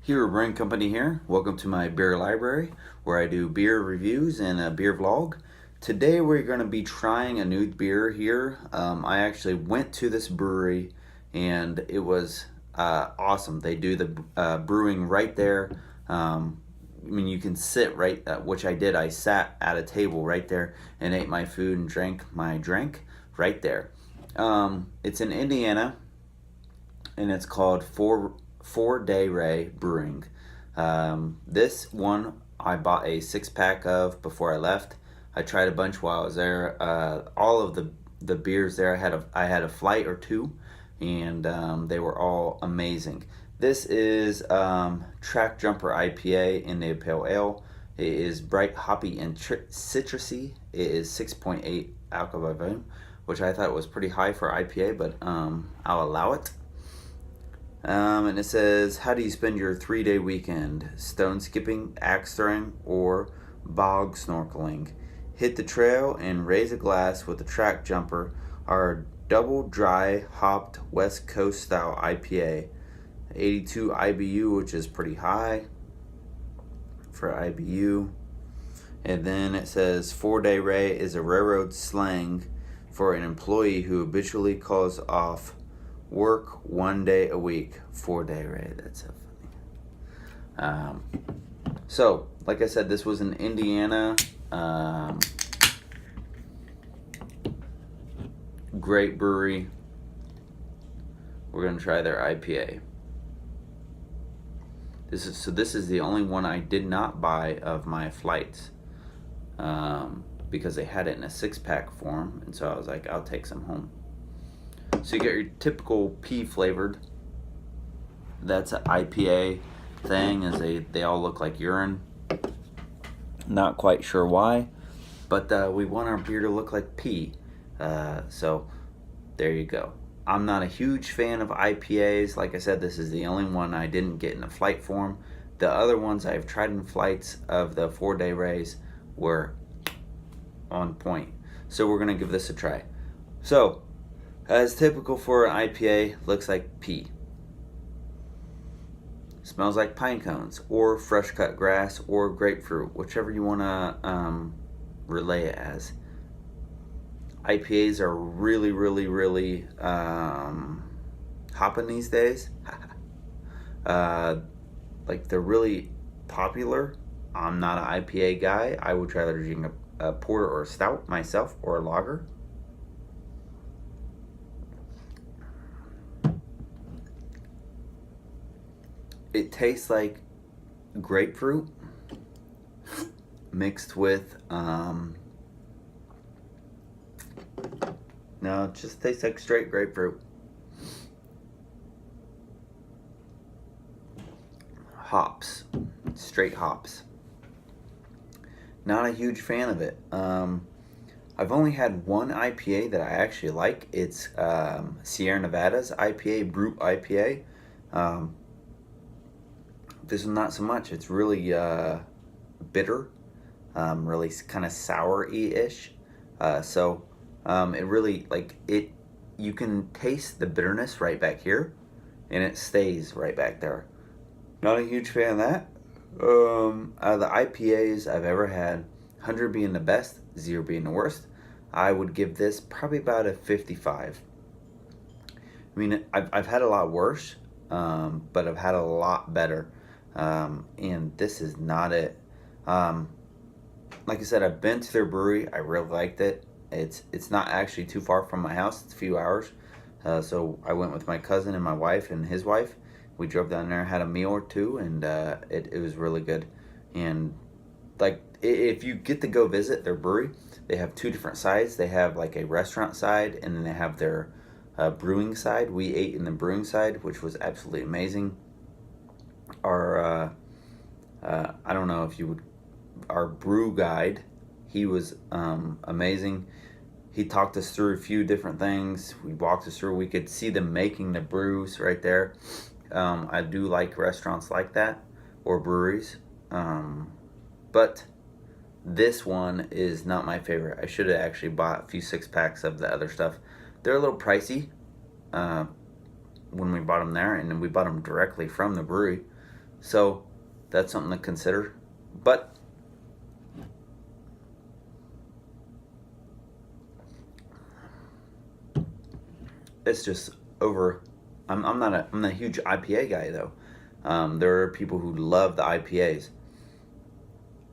Here, Brewing Company here. Welcome to my beer library where I do beer reviews and a beer vlog. Today we're going to be trying a new beer here. I actually went to this brewery and it was awesome. They do the brewing right there. You can sit right, which I did. I sat at a table right there and ate my food and drank my drink right there. It's in Indiana and it's called Four Day Ray Brewing. This one I bought a 6-pack of before I left. I tried a bunch while I was there. All of the beers there, I had a flight or two, and they were all amazing. This is Track Jumper IPA in the Pale Ale. It is bright, hoppy, and citrusy. It is 6.8 alcohol by volume, which I thought was pretty high for IPA, but I'll allow it. And it says, how do you spend your 3-day weekend? Stone skipping, axe throwing, or bog snorkeling? Hit the trail and raise a glass with the Track Jumper, our double dry hopped West Coast style IPA. 82 IBU, which is pretty high for IBU. And then it says 4-day Ray is a railroad slang for an employee who habitually calls off work 1 day a week. 4-day Ray. That's so funny. So, like I said, this was in Indiana. Great brewery. We're gonna try their IPA. This is the only one I did not buy of my flights, because they had it in a 6-pack form, and so I was like, I'll take some home. So you get your typical pea flavored. That's an IPA thing, as they all look like urine. Not quite sure why, but we want our beer to look like pee. So there you go. I'm not a huge fan of IPAs. Like I said, this is the only one I didn't get in a flight form. The other ones I've tried in flights of the 4-day Rays were on point. So we're gonna give this a try. So, as typical for an IPA, looks like pea. Smells like pine cones, or fresh cut grass, or grapefruit, whichever you wanna relay it as. IPAs are really hopping these days. Like, they're really popular. I'm not an IPA guy. I would rather drink a porter or a stout myself, or a lager. It tastes like grapefruit mixed with no, it just tastes like straight grapefruit. Hops, straight hops. Not a huge fan of it. I've only had one IPA that I actually like. It's Sierra Nevada's IPA, Brute IPA. This is not so much. It's really bitter, really kind of sour-y-ish. It really, you can taste the bitterness right back here, and it stays right back there. Not a huge fan of that. Out of the IPAs I've ever had, 100 being the best, 0 being the worst, I would give this probably about a 55. I mean, I've had a lot worse, but I've had a lot better. And this is not it. Like I said, I've been to their brewery. I really liked it. It's not actually too far from my house. It's a few hours. So I went with my cousin and my wife and his wife. We drove down there, had a meal or two, and it was really good. And if you get to go visit their brewery, they have 2 different sides. They have like a restaurant side, and then they have their brewing side. We ate in the brewing side, which was absolutely amazing. Our I don't know if you would, our brew guide, he was amazing. He talked us through a few different things. We walked us through. We could see them making the brews right there. I do like restaurants like that, or breweries. But this one is not my favorite. I should have actually bought a few 6-packs of the other stuff. They're a little pricey when we bought them there, and then we bought them directly from the brewery. So that's something to consider. But it's just over. I'm not a huge IPA guy though. There are people who love the IPAs.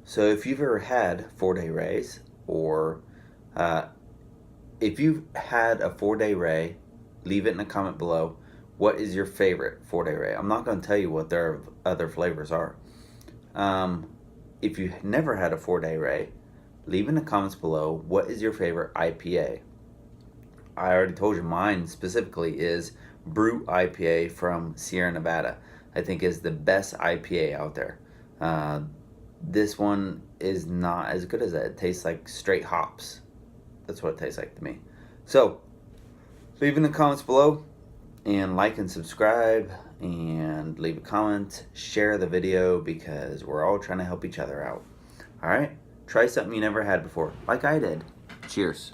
So if you've ever had 4-day rays, or if you've had a 4-day ray, leave it in a comment below. What is your favorite 4-day ray? I'm not going to tell you what their other flavors are. If you never had a 4-day ray, leave in the comments below what is your favorite IPA. I already told you mine specifically is Brew IPA from Sierra Nevada. I think is the best IPA out there. This one is not as good as that. It tastes like straight hops. That's what it tastes like to me. So leave in the comments below, and like and subscribe, and leave a comment, share the video, because we're all trying to help each other out. All right, try something you never had before, like I did. Cheers.